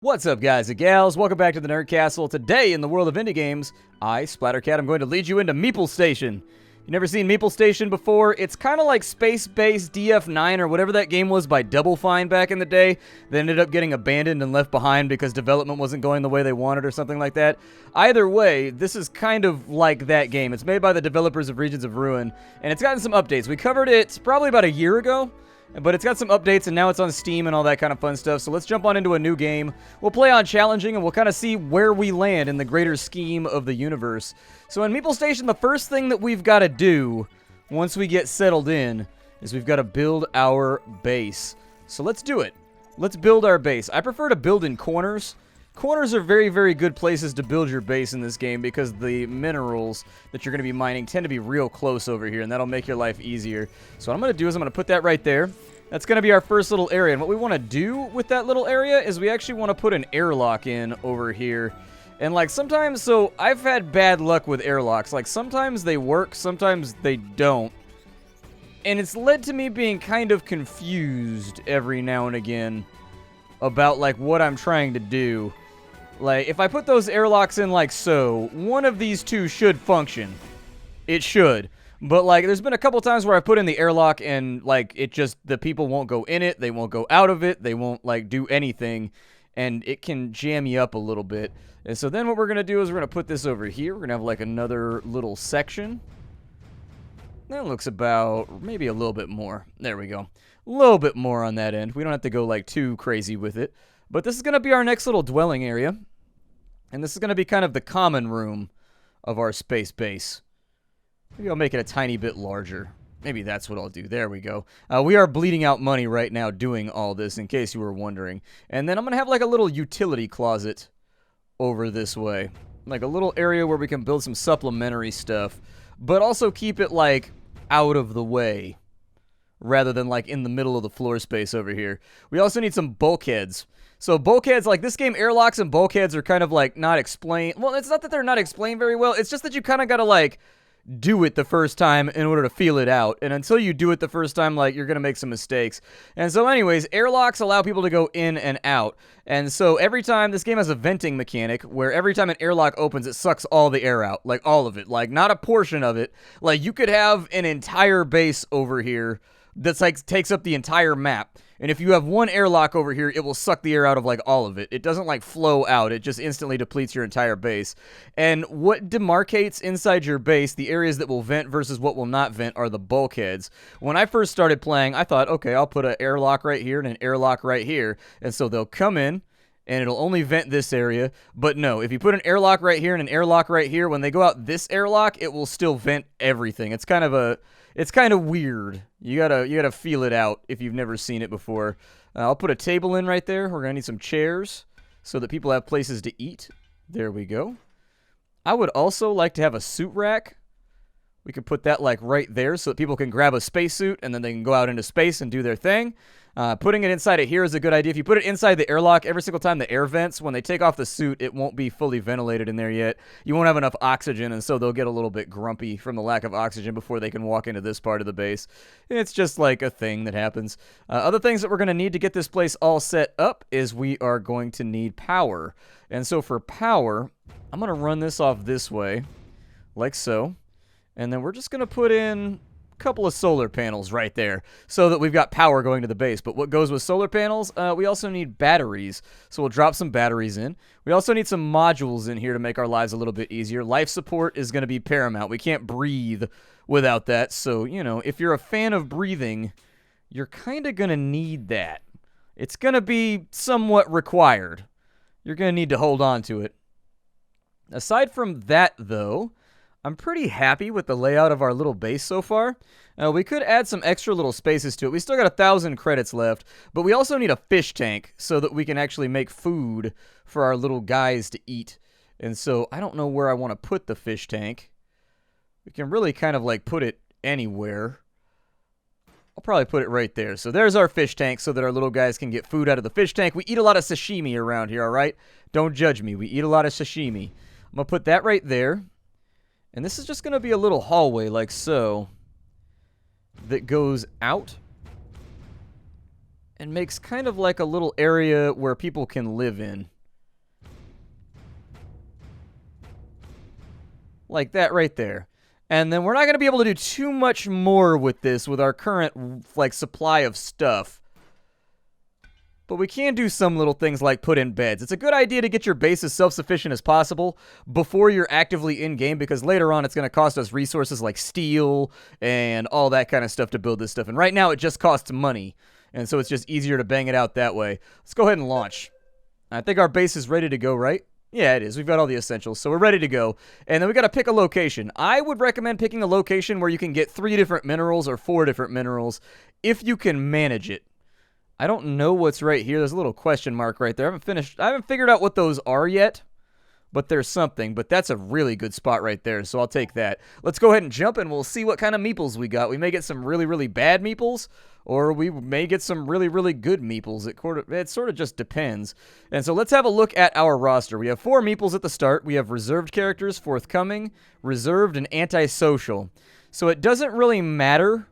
What's up, guys and gals? Welcome back to the Nerd Castle. Today, in the world of indie games, I, Splattercat, am going to lead you into Meeple Station. You never seen Meeple Station before? It's kind of like space-based DF9 or whatever that game was by Double Fine back in the day that ended up getting abandoned and left behind because development wasn't going the way they wanted or something like that. Either way, this is kind of like that game. It's made by the developers of Regions of Ruin, and it's gotten some updates. We covered it probably about a year ago, but it's got some updates, and now it's on Steam and all that kind of fun stuff. So let's jump on into a new game. We'll play on challenging, and we'll kind of see where we land in the greater scheme of the universe. So in Meeple Station, the first thing that we've got to do once we get settled in is we've got to build our base. So let's do it. Let's build our base. I prefer to build in corners. Corners are very, very good places to build your base in this game because the minerals that you're going to be mining tend to be real close over here, and that'll make your life easier. So what I'm going to do is I'm going to put that right there. That's going to be our first little area, and what we want to do with that little area is we actually want to put an airlock in over here. And like sometimes, so I've had bad luck with airlocks. Like sometimes they work, sometimes they don't. And it's led to me being kind of confused every now and again about like what I'm trying to do. Like, if I put those airlocks in like so, one of these two should function. It should. But, like, there's been a couple times where I put in the airlock and, like, it just, the people won't go in it, they won't go out of it, they won't, like, do anything, and it can jam you up a little bit. And so then what we're going to do is we're going to put this over here. We're going to have, like, another little section. That looks about, maybe a little bit more. There we go. A little bit more on that end. We don't have to go, like, too crazy with it. But this is going to be our next little dwelling area. And this is going to be kind of the common room of our space base. Maybe I'll make it a tiny bit larger. Maybe that's what I'll do. There we go. We are bleeding out money right now doing all this, in case you were wondering. And then I'm going to have like a little utility closet over this way. Like a little area where we can build some supplementary stuff. But also keep it like out of the way, rather than like in the middle of the floor space over here. We also need some bulkheads. So bulkheads, like this game, airlocks and bulkheads are kind of like not explained. Well, it's not that they're not explained very well. It's just that you kind of got to like do it the first time in order to feel it out. And until you do it the first time, like you're going to make some mistakes. And so anyways, airlocks allow people to go in and out. And so every time, this game has a venting mechanic where every time an airlock opens, it sucks all the air out. Like all of it. Like not a portion of it. Like you could have an entire base over here that's like takes up the entire map. And if you have one airlock over here, it will suck the air out of like all of it. It doesn't like flow out. It just instantly depletes your entire base. And what demarcates inside your base, the areas that will vent versus what will not vent, are the bulkheads. When I first started playing, I thought, okay, I'll put an airlock right here and an airlock right here. And so they'll come in and it'll only vent this area. But no, if you put an airlock right here and an airlock right here, when they go out this airlock, it will still vent everything. It's kind of weird. You gotta feel it out if you've never seen it before. I'll put a table in right there. We're gonna need some chairs so that people have places to eat. There we go. I would also like to have a suit rack. We could put that like right there so that people can grab a spacesuit and then they can go out into space and do their thing. Putting it inside of here is a good idea. If you put it inside the airlock, every single time the air vents, when they take off the suit, it won't be fully ventilated in there yet. You won't have enough oxygen, and so they'll get a little bit grumpy from the lack of oxygen before they can walk into this part of the base. It's just like a thing that happens. Other things that we're going to need to get this place all set up is we are going to need power. And so for power, I'm going to run this off this way, like so. And then we're just going to put in couple of solar panels right there so that we've got power going to the base. But what goes with solar panels? We also need batteries. So we'll drop some batteries in. We also need some modules in here to make our lives a little bit easier. Life support is going to be paramount. We can't breathe without that. So, you know, if you're a fan of breathing, you're kind of going to need that. It's going to be somewhat required. You're going to need to hold on to it. Aside from that, though, I'm pretty happy with the layout of our little base so far. We could add some extra little spaces to it. We still got 1,000 credits left, but we also need a fish tank so that we can actually make food for our little guys to eat. And so I don't know where I want to put the fish tank. We can really kind of like put it anywhere. I'll probably put it right there. So there's our fish tank so that our little guys can get food out of the fish tank. We eat a lot of sashimi around here, all right? Don't judge me. We eat a lot of sashimi. I'm going to put that right there. And this is just going to be a little hallway like so that goes out. and makes kind of like a little area where people can live in. Like that right there. And then we're not going to be able to do too much more with this with our current, like, supply of stuff. But we can do some little things like put in beds. It's a good idea to get your base as self-sufficient as possible before you're actively in-game, because later on it's going to cost us resources like steel and all that kind of stuff to build this stuff. And right now it just costs money. And so it's just easier to bang it out that way. Let's go ahead and launch. I think our base is ready to go, right? Yeah, it is. We've got all the essentials, so we're ready to go. And then we got to pick a location. I would recommend picking a location where you can get 3 different minerals or 4 different minerals if you can manage it. I don't know what's right here. There's a little question mark right there. I haven't figured out what those are yet, but there's something. But that's a really good spot right there, so I'll take that. Let's go ahead and jump, and we'll see what kind of meeples we got. We may get some really, really bad meeples, or we may get some really, really good meeples. It sort of just depends. And so let's have a look at our roster. We have 4 meeples at the start. We have reserved characters, forthcoming, reserved, and antisocial. So it doesn't really matter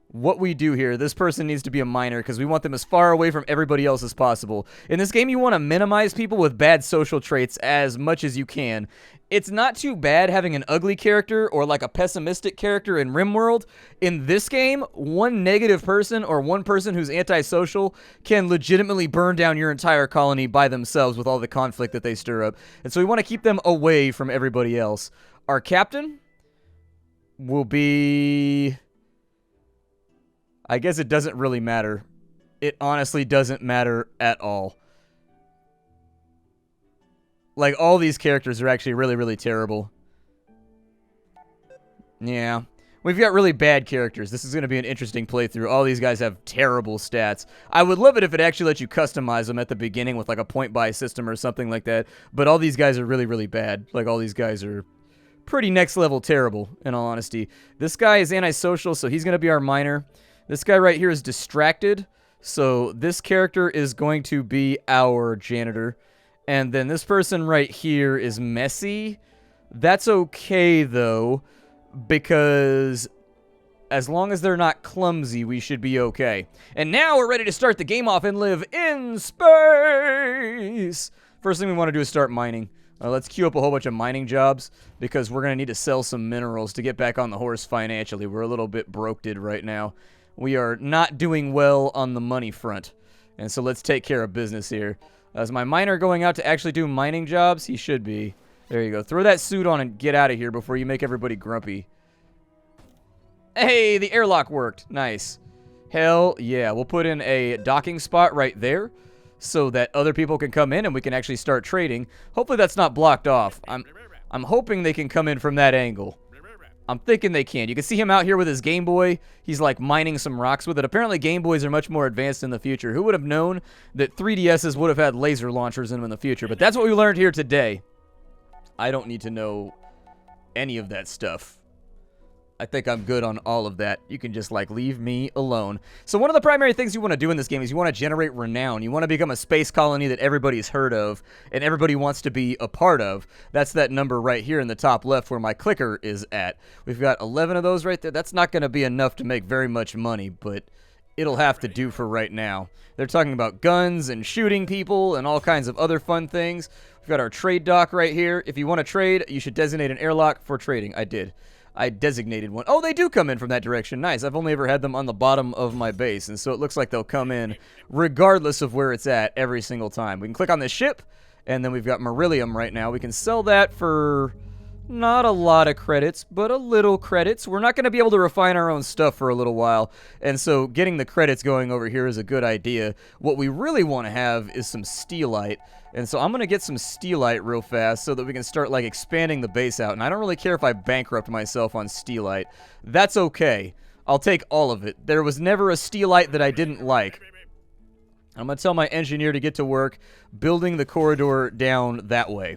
what we do here. This person needs to be a miner because we want them as far away from everybody else as possible. In this game, you want to minimize people with bad social traits as much as you can. It's not too bad having an ugly character or like a pessimistic character in RimWorld. In this game, one negative person or one person who's antisocial can legitimately burn down your entire colony by themselves with all the conflict that they stir up. And so we want to keep them away from everybody else. Our captain will be... I guess it doesn't really matter. It honestly doesn't matter at all. Like, all these characters are actually really, really terrible. Yeah. We've got really bad characters. This is going to be an interesting playthrough. All these guys have terrible stats. I would love it if it actually let you customize them at the beginning with, like, a point-buy system or something like that. But all these guys are really, really bad. Like, all these guys are pretty next-level terrible, in all honesty. This guy is antisocial, so he's going to be our miner. This guy right here is distracted, so this character is going to be our janitor. And then this person right here is messy. That's okay, though, because as long as they're not clumsy, we should be okay. And now we're ready to start the game off and live in space! First thing we want to do is start mining. Let's queue up a whole bunch of mining jobs, because we're going to need to sell some minerals to get back on the horse financially. We're a little bit broke-ed right now. We are not doing well on the money front. And so let's take care of business here. Is my miner going out to actually do mining jobs? He should be. There you go. Throw that suit on and get out of here before you make everybody grumpy. Hey, the airlock worked. Nice. Hell yeah. We'll put in a docking spot right there so that other people can come in and we can actually start trading. Hopefully that's not blocked off. I'm hoping they can come in from that angle. I'm thinking they can. You can see him out here with his Game Boy. He's like mining some rocks with it. Apparently Game Boys are much more advanced in the future. Who would have known that 3DSs would have had laser launchers in them in the future? But that's what we learned here today. I don't need to know any of that stuff. I think I'm good on all of that. You can just, like, leave me alone. So one of the primary things you want to do in this game is you want to generate renown. You want to become a space colony that everybody's heard of and everybody wants to be a part of. That's that number right here in the top left where my clicker is at. We've got 11 of those right there. That's not going to be enough to make very much money, but it'll have to do for right now. They're talking about guns and shooting people and all kinds of other fun things. We've got our trade dock right here. If you want to trade, you should designate an airlock for trading. I did. I designated one. Oh, they do come in from that direction. Nice. I've only ever had them on the bottom of my base, and so it looks like they'll come in regardless of where it's at every single time. We can click on this ship, and then we've got beryllium right now. We can sell that for not a lot of credits, but a little credits. We're not going to be able to refine our own stuff for a little while, and so getting the credits going over here is a good idea. What we really want to have is some steelite. And so I'm going to get some steelite real fast so that we can start, like, expanding the base out. And I don't really care if I bankrupt myself on steelite. That's okay. I'll take all of it. There was never a steelite that I didn't like. I'm going to tell my engineer to get to work building the corridor down that way.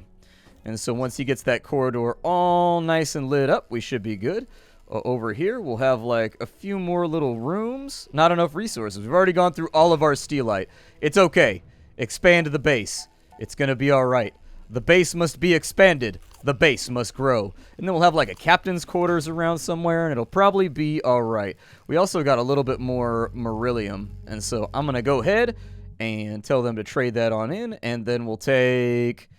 And so once he gets that corridor all nice and lit up, we should be good. Over here, we'll have, like, a few more little rooms. Not enough resources. We've already gone through all of our steelite. It's okay. Expand the base. It's going to be all right. The base must be expanded. The base must grow. And then we'll have like a captain's quarters around somewhere, and it'll probably be alright. We also got a little bit more beryllium, and so I'm going to go ahead and tell them to trade that on in, and then we'll take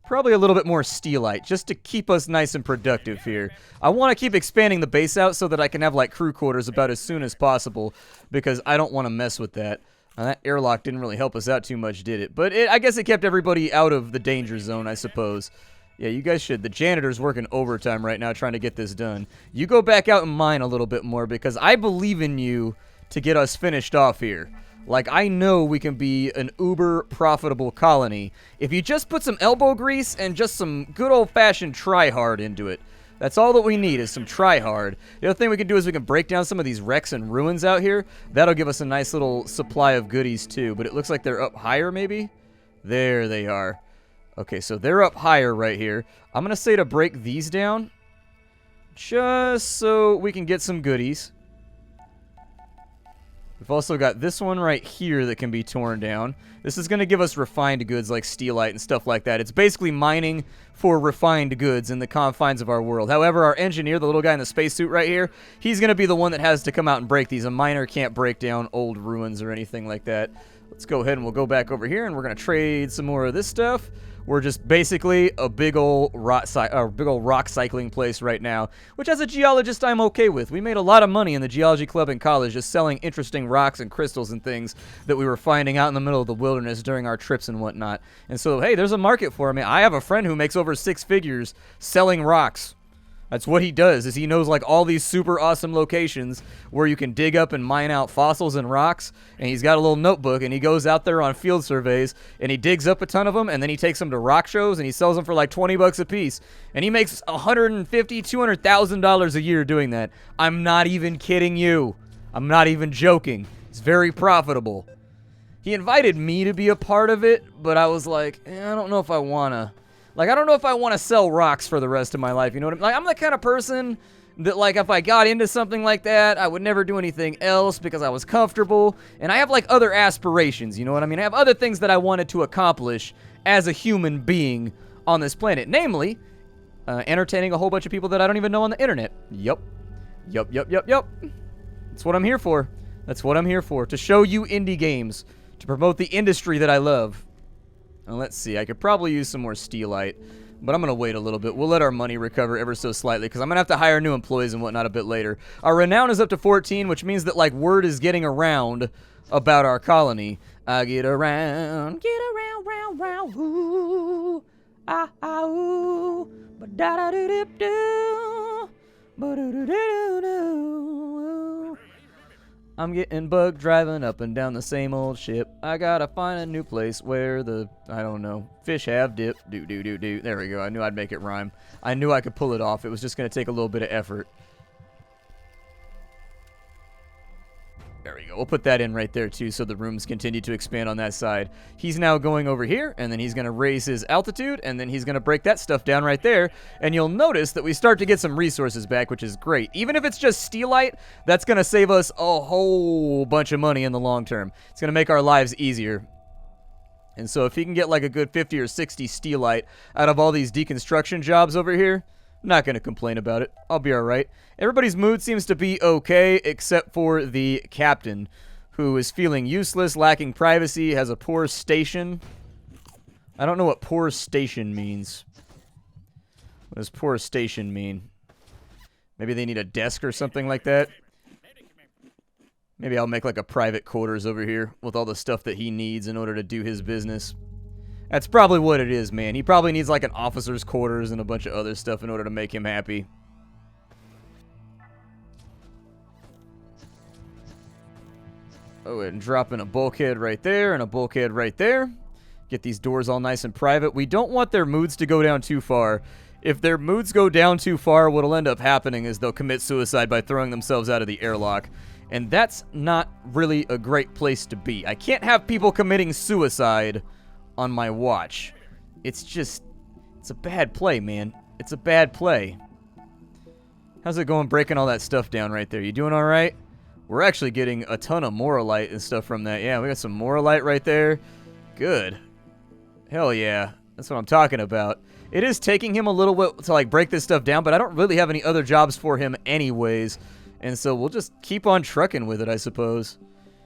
probably a little bit more steelite, just to keep us nice and productive here. I want to keep expanding the base out so that I can have like crew quarters about as soon as possible, because I don't want to mess with that. That airlock didn't really help us out too much, did it? But I guess it kept everybody out of the danger zone, I suppose. Yeah, you guys should. The janitor's working overtime right now trying to get this done. You go back out and mine a little bit more, because I believe in you to get us finished off here. Like, I know we can be an uber profitable colony if you just put some elbow grease and just some good old-fashioned try-hard into it. That's all that we need, is some try-hard. The other thing we can do is we can break down some of these wrecks and ruins out here. That'll give us a nice little supply of goodies, too. But it looks like they're up higher, maybe? There they are. Okay, so they're up higher right here. I'm going to say to break these down, just so we can get some goodies. We've also got this one right here that can be torn down. This is going to give us refined goods like steelite and stuff like that. It's basically mining for refined goods in the confines of our world. However, our engineer, the little guy in the spacesuit right here, he's going to be the one that has to come out and break these. A miner can't break down old ruins or anything like that. Let's go ahead and we'll go back over here and we're going to trade some more of this stuff. We're just basically a big old rock cycling place right now, which as a geologist I'm okay with. We made a lot of money in the geology club in college just selling interesting rocks and crystals and things that we were finding out in the middle of the wilderness during our trips and whatnot. And so, hey, there's a market for them. I have a friend who makes over 6 figures selling rocks. That's what he does, is he knows like all these super awesome locations where you can dig up and mine out fossils and rocks, and he's got a little notebook, and he goes out there on field surveys, and he digs up a ton of them, and then he takes them to rock shows, and he sells them for like 20 bucks a piece, and he makes $150,000, $200,000 a year doing that. I'm not even kidding you. I'm not even joking. It's very profitable. He invited me to be a part of it, but I was like, I don't know if I want to. Like, I don't know if I want to sell rocks for the rest of my life, you know what I mean? Like, I'm the kind of person that, like, if I got into something like that, I would never do anything else because I was comfortable. And I have, like, other aspirations, you know what I mean? I have other things that I wanted to accomplish as a human being on this planet. Namely, entertaining a whole bunch of people that I don't even know on the internet. Yup. That's what I'm here for. That's what I'm here for. To show you indie games. To promote the industry that I love. Now, let's see. I could probably use some more steelite, but I'm going to wait a little bit. We'll let our money recover ever so slightly, because I'm going to have to hire new employees and whatnot a bit later. Our renown is up to 14, which means that, like, word is getting around about our colony. I get around, round, ooh, ooh, ba-da-da-do-do-do, ba-do-do-do-do-do. I'm getting bugged driving up and down the same old ship. I gotta find a new place where the, I don't know, fish have dip. Do. There we go. I knew I'd make it rhyme. I knew I could pull it off. It was just gonna take a little bit of effort. There we go. We'll put that in right there, too, so the rooms continue to expand on that side. He's now going over here, and then he's going to raise his altitude, and then he's going to break that stuff down right there. And you'll notice that we start to get some resources back, which is great. Even if it's just steelite, that's going to save us a whole bunch of money in the long term. It's going to make our lives easier. And so if he can get like a good 50 or 60 steelite out of all these deconstruction jobs over here, I'm not going to complain about it. I'll be alright. Everybody's mood seems to be okay, except for the captain, who is feeling useless, lacking privacy, has a poor station. I don't know what poor station means. What does poor station mean? Maybe they need a desk or something like that? Maybe I'll make like a private quarters over here with all the stuff that he needs in order to do his business. That's probably what it is, man. He probably needs like an officer's quarters and a bunch of other stuff in order to make him happy. Oh, and drop in a bulkhead right there and a bulkhead right there. Get these doors all nice and private. We don't want their moods to go down too far. If their moods go down too far, what'll end up happening is they'll commit suicide by throwing themselves out of the airlock. And that's not really a great place to be. I can't have people committing suicide on my watch. It's a bad play, man. It's a bad play. How's it going breaking all that stuff down right there? You doing all right? We're actually getting a ton of moralite and stuff from that. Yeah, we got some moralite right there. Good. Hell yeah. That's what I'm talking about. It is taking him a little bit to, like, break this stuff down, but I don't really have any other jobs for him anyways. And so we'll just keep on trucking with it, I suppose.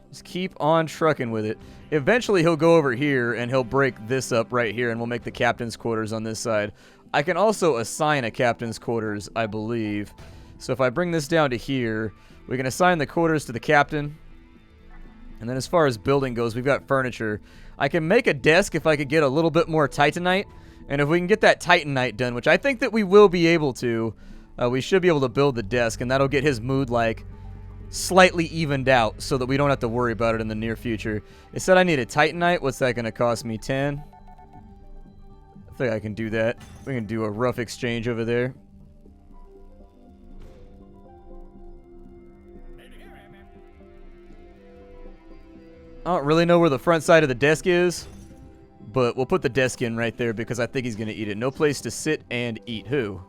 Just keep on trucking with it. Eventually, he'll go over here, and he'll break this up right here, and we'll make the captain's quarters on this side. I can also assign a captain's quarters, I believe. So if I bring this down to here, we can assign the quarters to the captain. And then as far as building goes, we've got furniture. I can make a desk if I could get a little bit more titanite. And if we can get that titanite done, which I think that we will be able to, we should be able to build the desk. And that'll get his mood, like, slightly evened out so that we don't have to worry about it in the near future. It said I needed titanite. What's that going to cost me? 10? I think I can do that. We can do a rough exchange over there. I don't really know where the front side of the desk is, but we'll put the desk in right there because I think he's going to eat it. No place to sit and eat. Who?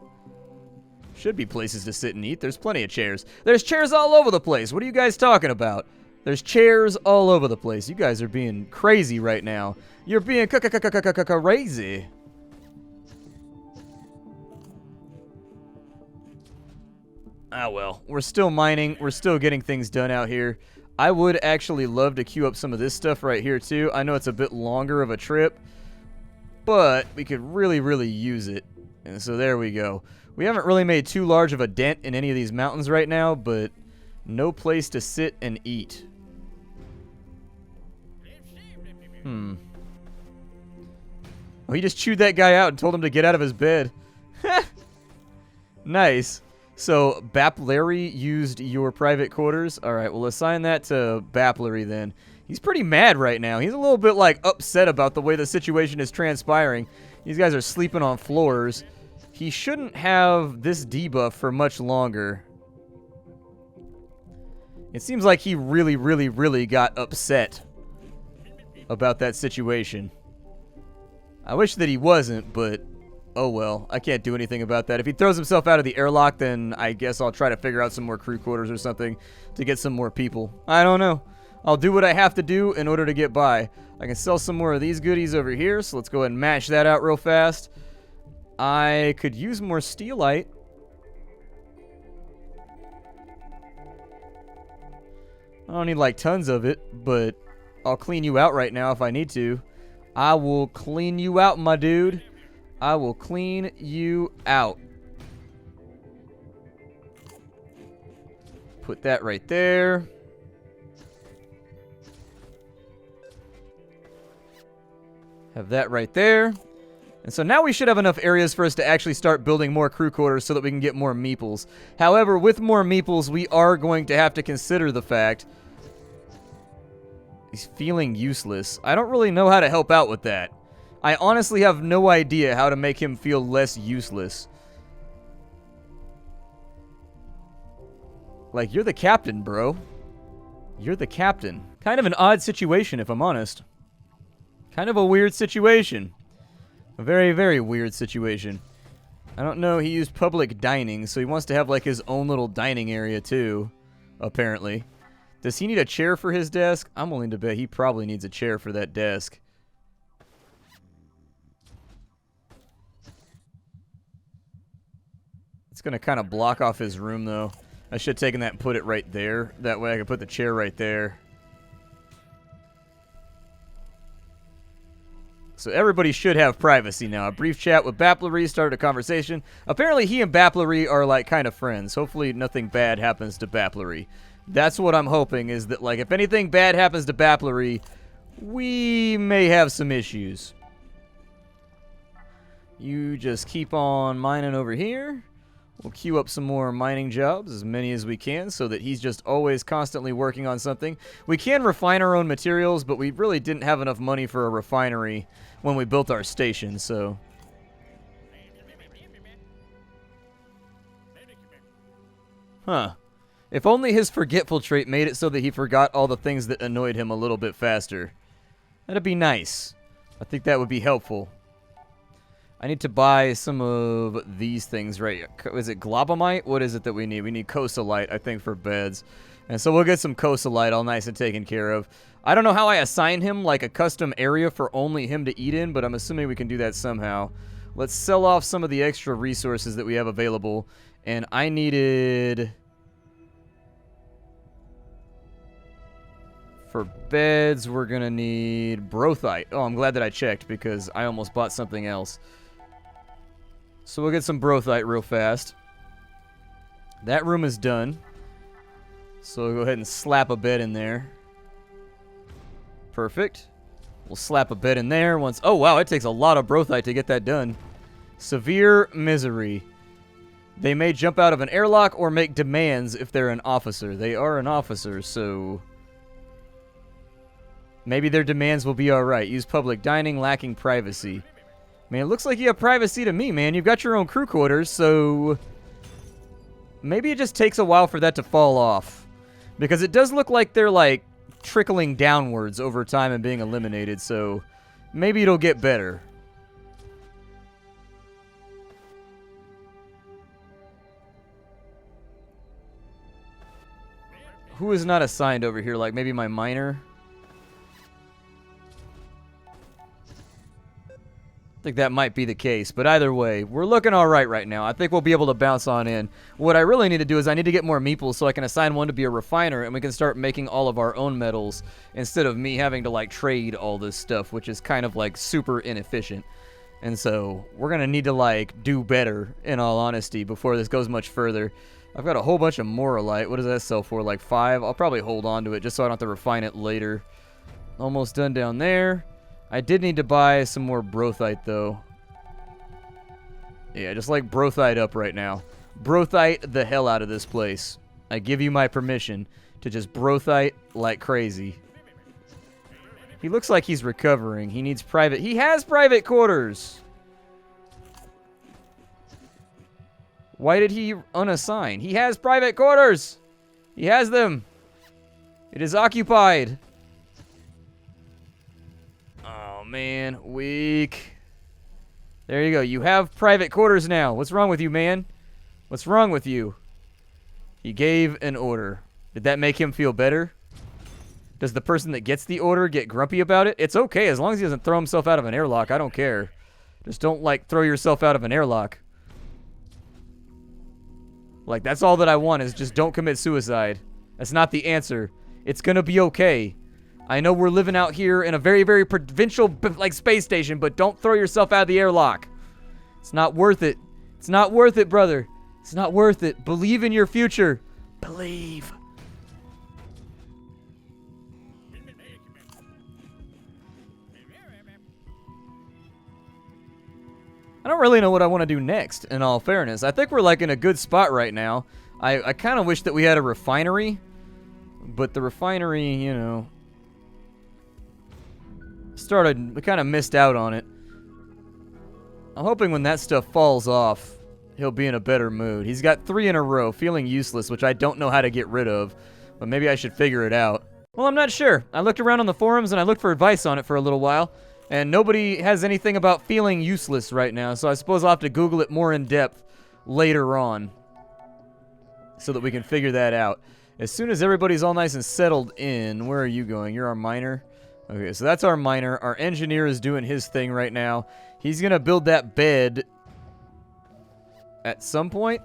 Should be places to sit and eat. There's plenty of chairs. There's chairs all over the place. What are you guys talking about? There's chairs all over the place. You guys are being crazy right now. You're being crazy. Ah, well. We're still mining. We're still getting things done out here. I would actually love to queue up some of this stuff right here, too. I know it's a bit longer of a trip, but we could really, really use it. And so there we go. We haven't really made too large of a dent in any of these mountains right now, but no place to sit and eat. Oh, he just chewed that guy out and told him to get out of his bed. Nice. So, Baplery used your private quarters. Alright, we'll assign that to Baplery then. He's pretty mad right now. He's a little bit, like, upset about the way the situation is transpiring. These guys are sleeping on floors. He shouldn't have this debuff for much longer. It seems like he really, really, really got upset about that situation. I wish that he wasn't, but oh well. I can't do anything about that. If he throws himself out of the airlock, then I guess I'll try to figure out some more crew quarters or something to get some more people. I don't know. I'll do what I have to do in order to get by. I can sell some more of these goodies over here, so let's go ahead and mash that out real fast. I could use more steelite. I don't need like tons of it, but I'll clean you out right now if I need to. I will clean you out, my dude. I will clean you out. Put that right there. Have that right there. And so now we should have enough areas for us to actually start building more crew quarters so that we can get more meeples. However, with more meeples, we are going to have to consider the fact he's feeling useless. I don't really know how to help out with that. I honestly have no idea how to make him feel less useless. Like, you're the captain, bro. You're the captain. Kind of an odd situation, if I'm honest. Kind of a weird situation. A very, very weird situation. I don't know, he used public dining, so he wants to have, like, his own little dining area, too. Apparently. Does he need a chair for his desk? I'm willing to bet he probably needs a chair for that desk. It's going to kind of block off his room, though. I should have taken that and put it right there. That way I could put the chair right there. So everybody should have privacy now. A brief chat with Baplery started a conversation. Apparently he and Baplery are like kind of friends. Hopefully nothing bad happens to Baplery. That's what I'm hoping, is that like if anything bad happens to Baplery, we may have some issues. You just keep on mining over here. We'll queue up some more mining jobs, as many as we can, so that he's just always constantly working on something. We can refine our own materials, but we really didn't have enough money for a refinery when we built our station, so... Huh. If only his forgetful trait made it so that he forgot all the things that annoyed him a little bit faster. That'd be nice. I think that would be helpful. I need to buy some of these things right here. Is it globomite? What is it that we need? We need cosalite, I think, for beds. And so we'll get some Cosalite all nice and taken care of. I don't know how I assign him like a custom area for only him to eat in, but I'm assuming we can do that somehow. Let's sell off some of the extra resources that we have available. And I needed... For beds, we're going to need brothite. Oh, I'm glad that I checked because I almost bought something else. So we'll get some brothite real fast. That room is done. So we'll go ahead and slap a bed in there. Perfect. We'll slap a bed in there once. Oh, wow, it takes a lot of brothite to get that done. Severe misery. They may jump out of an airlock or make demands if they're an officer. They are an officer, so... maybe their demands will be alright. Use public dining, lacking privacy. Man, it looks like you have privacy to me, man. You've got your own crew quarters, so... maybe it just takes a while for that to fall off. Because it does look like they're, like, trickling downwards over time and being eliminated, so maybe it'll get better. Who is not assigned over here? Like, maybe my miner? I think that might be the case, but either way, we're looking all right now. I think we'll be able to bounce on in. What I really need to do is I need to get more meeples so I can assign one to be a refiner, and we can start making all of our own metals instead of me having to, like, trade all this stuff, which is kind of, like, super inefficient. And so we're going to need to, like, do better, in all honesty, before this goes much further. I've got a whole bunch of moralite. What does that sell for? Like 5? I'll probably hold on to it just so I don't have to refine it later. Almost done down there. I did need to buy some more brothite, though. Yeah, just like brothite up right now. Brothite the hell out of this place. I give you my permission to just brothite like crazy. He looks like he's recovering. He needs private... he has private quarters! Why did he unassign? He has private quarters! He has them! It is occupied! Oh, man. Weak. There you go. You have private quarters now. What's wrong with you, man? What's wrong with you? He gave an order. Did that make him feel better? Does the person that gets the order get grumpy about it? It's okay as long as he doesn't throw himself out of an airlock. I don't care. Just don't, like, throw yourself out of an airlock. Like, that's all that I want is just don't commit suicide. That's not the answer. It's gonna be okay. I know we're living out here in a very, very provincial, like, space station, but don't throw yourself out of the airlock. It's not worth it. It's not worth it, brother. It's not worth it. Believe in your future. Believe. I don't really know what I want to do next, in all fairness. I think we're, like, in a good spot right now. I kind of wish that we had a refinery, but the refinery, you know... we kind of missed out on it. I'm hoping when that stuff falls off, he'll be in a better mood. He's got 3 in a row, feeling useless, which I don't know how to get rid of, but maybe I should figure it out. Well, I'm not sure. I looked around on the forums and I looked for advice on it for a little while, and nobody has anything about feeling useless right now, so I suppose I'll have to Google it more in depth later on so that we can figure that out. As soon as everybody's all nice and settled in, where are you going? You're our miner? Okay, so that's our miner. Our engineer is doing his thing right now. He's going to build that bed at some point.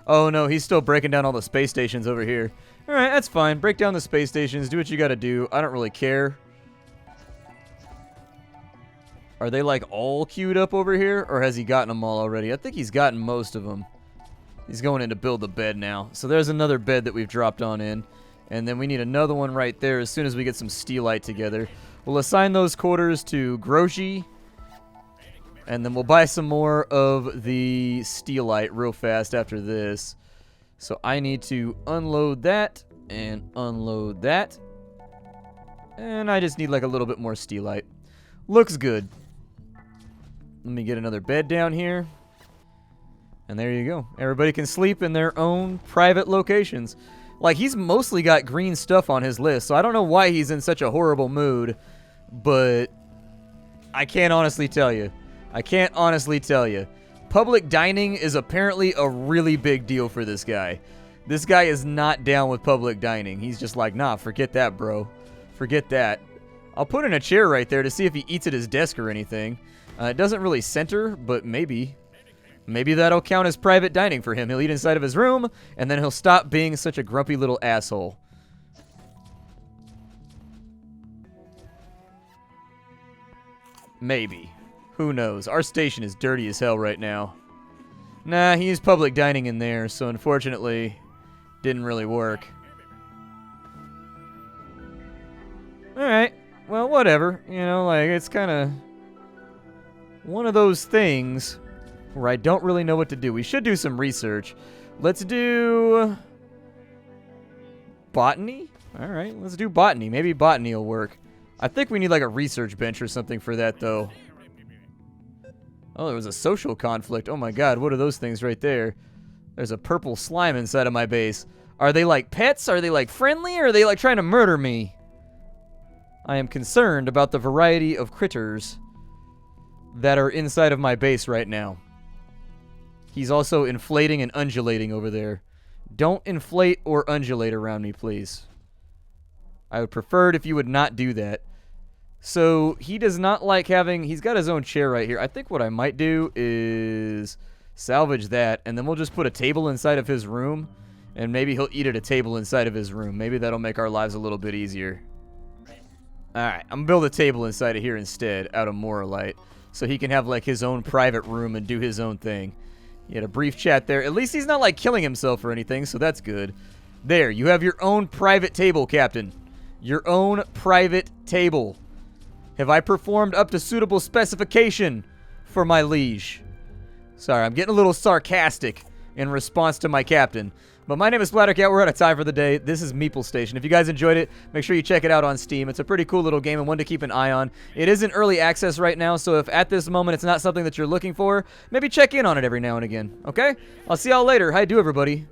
Oh, no, he's still breaking down all the space stations over here. All right, that's fine. Break down the space stations. Do what you got to do. I don't really care. Are they, like, all queued up over here? Or has he gotten them all already? I think he's gotten most of them. He's going in to build the bed now. So there's another bed that we've dropped on in. And then we need another one right there as soon as we get some steelite together. We'll assign those quarters to Groshi. And then we'll buy some more of the steelite real fast after this. So I need to unload that and unload that. And I just need like a little bit more steelite. Looks good. Let me get another bed down here. And there you go. Everybody can sleep in their own private locations. Like, he's mostly got green stuff on his list, so I don't know why he's in such a horrible mood. But I can't honestly tell you. I can't honestly tell you. Public dining is apparently a really big deal for this guy. This guy is not down with public dining. He's just like, nah, forget that, bro. Forget that. I'll put in a chair right there to see if he eats at his desk or anything. It doesn't really center, but maybe. Maybe that'll count as private dining for him. He'll eat inside of his room, and then he'll stop being such a grumpy little asshole. Maybe. Who knows? Our station is dirty as hell right now. Nah, he used public dining in there, so unfortunately, didn't really work. Alright. Well, whatever. You know, like, it's kind of one of those things where I don't really know what to do. We should do some research. Let's do botany? Alright, let's do botany. Maybe botany will work. I think we need like a research bench or something for that, though. Oh, there was a social conflict. Oh my god, what are those things right there? There's a purple slime inside of my base. Are they like pets? Are they like friendly? Or are they like trying to murder me? I am concerned about the variety of critters that are inside of my base right now. He's also inflating and undulating over there. Don't inflate or undulate around me, please. I would prefer it if you would not do that. So, he does not like having... He's got his own chair right here. I think what I might do is salvage that, and then we'll just put a table inside of his room, and maybe he'll eat at a table inside of his room. Maybe that'll make our lives a little bit easier. Alright, I'm gonna build a table inside of here instead, out of Moralite, so he can have, like, his own private room and do his own thing. He had a brief chat there. At least he's not, like, killing himself or anything, so that's good. There, you have your own private table, Captain. Your own private table. Have I performed up to suitable specification for my liege? Sorry, I'm getting a little sarcastic in response to my captain. But my name is Splattercat. We're out of time for the day. This is Meeple Station. If you guys enjoyed it, make sure you check it out on Steam. It's a pretty cool little game and one to keep an eye on. It is in early access right now, so if at this moment it's not something that you're looking for, maybe check in on it every now and again, okay? I'll see y'all later. Hi, do everybody.